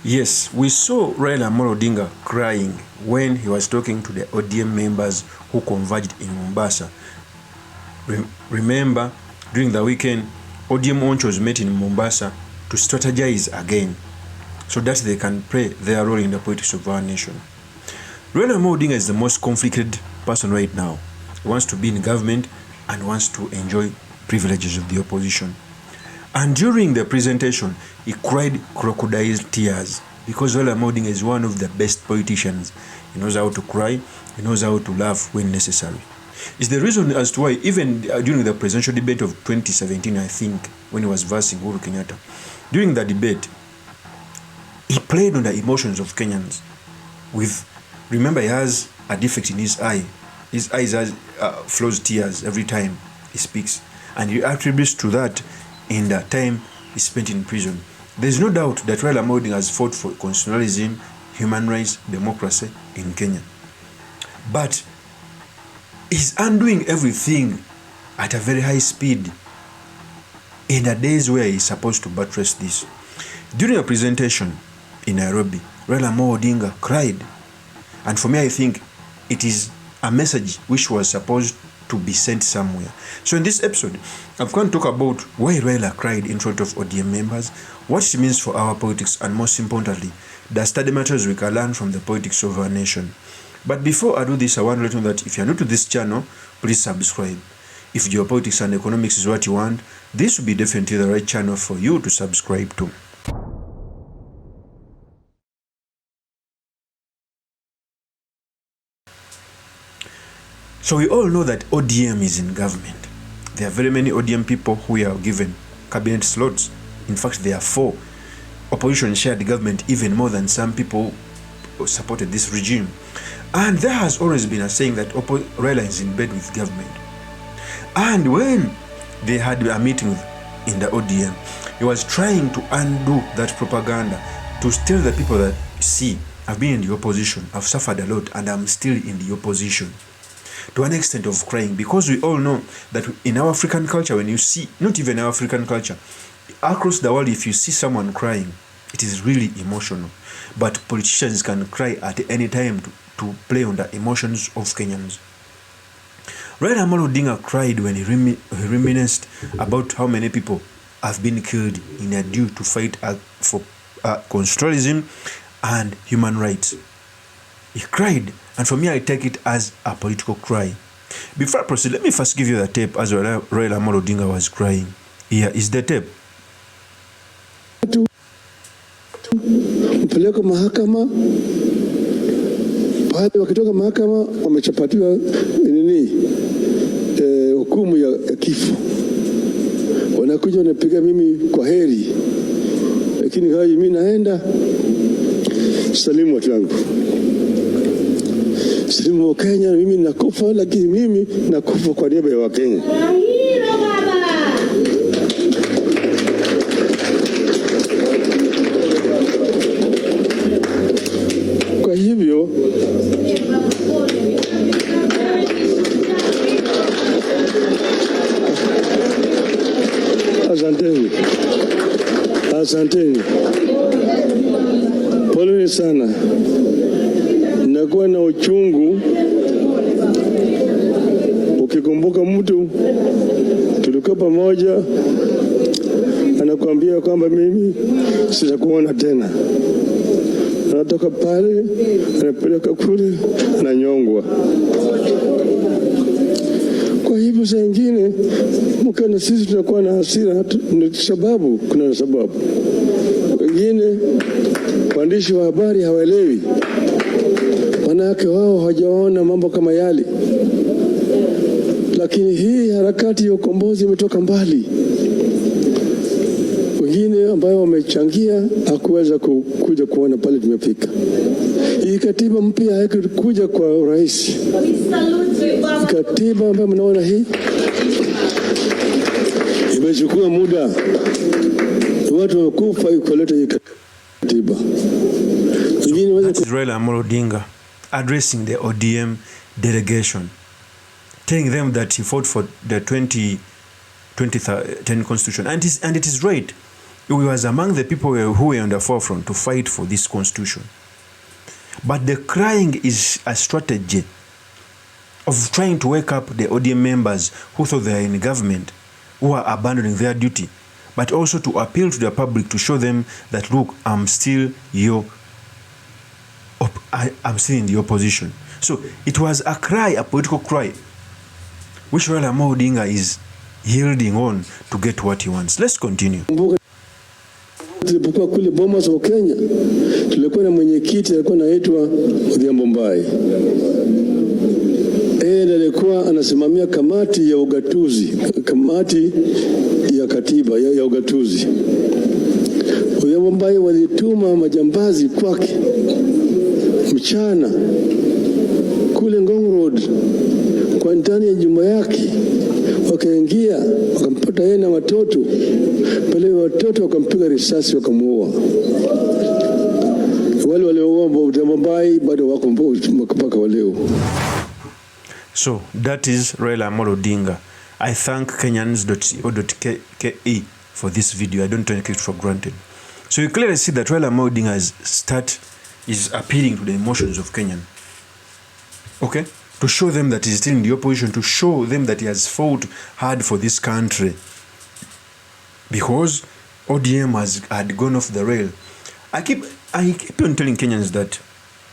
Yes, we saw Raila Odinga crying when he was talking to the ODM members who converged in Mombasa. Remember, during the weekend, ODM Onchos met in Mombasa to strategize again so that they can play their role in the politics of our nation. Raila Odinga is the most conflicted person right now. He wants to be in government and wants to enjoy privileges of the opposition. And during the presentation, he cried crocodile tears because Raila Odinga is one of the best politicians. He knows how to cry, he knows how to laugh when necessary. It's the reason as to why even during the presidential debate of 2017, I think, when he was versing Uhuru Kenyatta, during the debate, he played on the emotions of Kenyans. Remember, he has a defect in his eye. His eyes flows tears every time he speaks. And he attributes to that in the time he spent in prison. There's no doubt that Raila Odinga has fought for constitutionalism, human rights, democracy in Kenya. But he's undoing everything at a very high speed in the days where he's supposed to buttress this. During a presentation in Nairobi, Raila Odinga cried. And for me, I think it is a message which was supposed to be sent somewhere. So in this episode, I'm going to talk about why Raila cried in front of ODM members, what it means for our politics, and most importantly, the study matters we can learn from the politics of our nation. But before I do this, I want to let you know that if you're new to this channel, please subscribe. If geopolitics and economics is what you want, this will be definitely the right channel for you to subscribe to. So we all know that ODM is in government. There are very many ODM people who are given cabinet slots. In fact, there are 4. Opposition shared the government even more than some people who supported this regime. And there has always been a saying that Raila is in bed with government. And when they had a meeting in the ODM, he was trying to undo that propaganda to tell the people that, see, I've been in the opposition, I've suffered a lot, and I'm still in the opposition. To an extent of crying, because we all know that in our African culture, when you see, not even our African culture, across the world, if you see someone crying, it is really emotional. But politicians can cry at any time to play on the emotions of Kenyans. Raila Odinga cried when he reminisced about how many people have been killed in a due to fight for constitutionalism and human rights. He cried, and for me, I take it as a political cry. Before I proceed, let me first give you the tape as Raila Odinga was crying. Here is the tape. Mpeleka mahakama, pale wakitoka mahakama wamechapatiwa hukumu ya kifo. Wanakuja wanapiga mimi kwa heri. Lakini hayo mimi naenda salimu watu wangu. Silimu wa Kenya, mimi nakufa, lakini mimi nakufa kwa niaba ya Wakenya. Kwa hivyo, asanteni. Poleni sana. Nakuwa na uchungu ukikumbuka mtu tulikuwa pamoja anakuambia kwamba mimi sitakuona tena. Anatoka pale, anapeleka kule, ananyongwa. Kwa hivyo saa nyingine mkana sisi tunakuwa na hasira sababu kuna sababu. Wengine waandishi wa habari hawaelewi. Wanawake wao hawajaona mambo kama yale. Lakini hii harakati ya ukombozi imetoka mbali. Wengine ambao wamechangia hakuweza kuja kuona pale tumefika. Hii katiba mpya haikuja kwa urahisi. Katiba ambayo mnaona hii imechukua muda. Watu wamekufa ikoleta hii katiba. That is Raila Odinga addressing the ODM delegation, telling them that he fought for the 2010 constitution. And it is right. He was among the people who were on the forefront to fight for this constitution. But the crying is a strategy of trying to wake up the ODM members who thought they are in government, who are abandoning their duty, but also to appeal to the public to show them that, look, I'm still in the opposition. So it was a cry, a political cry, which Raila Odinga is yielding on to get what he wants. Let's continue. Tulipokuwa kule Bomas wa Kenya, tulikuwa na mwenyekiti alikuwa anaitwa ODM. Yeye alikuwa anasimamia kamati ya ugatuzi, kamati ya katiba ya ugatuzi. ODM walituma majambazi kwake mchana kule Ngong Road kwa ndani ya nyumba yake, wakaingia wakampata yeye na watoto pale, watoto wakampiga risasi wakamuua. Wale walioua bado wako mpaka leo. So that is Raila Odinga. I thank Kenyans.co.ke for this video. I don't take it for granted. So you clearly see that Raila Odinga is appealing to the emotions of Kenyan. Okay? To show them that he's still in the opposition, to show them that he has fought hard for this country. Because ODM had gone off the rail. I keep on telling Kenyans that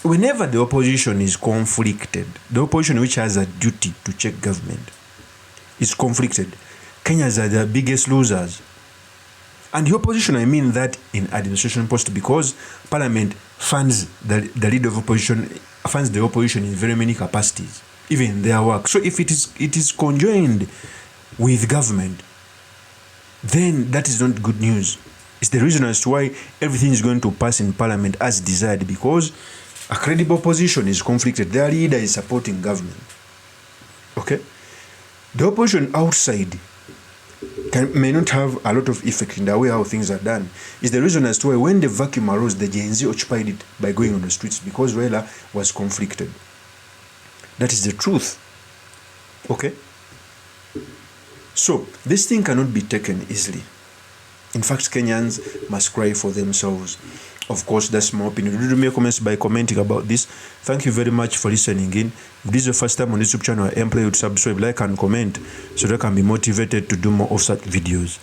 whenever the opposition is conflicted, the opposition which has a duty to check government is conflicted, Kenyans are the biggest losers. And the opposition, I mean that in administration post, because Parliament funds the leader of opposition, funds the opposition in very many capacities, even in their work. So if it is conjoined with government, then that is not good news. It's the reason as to why everything is going to pass in Parliament as desired, because a credible opposition is conflicted. Their leader is supporting government. Okay? The opposition outside may not have a lot of effect in the way how things are done. Is the reason as to why when the vacuum arose, the Gen Z occupied it by going on the streets, because Raila was conflicted. That is the truth. Okay? So, this thing cannot be taken easily. In fact, Kenyans must cry for themselves. Of course, that's my opinion. Do make comments by commenting about this. Thank you very much for listening in. If this is your first time on this YouTube channel, I implore you to subscribe, like, and comment so that I can be motivated to do more of such videos.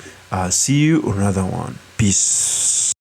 See you on another one. Peace.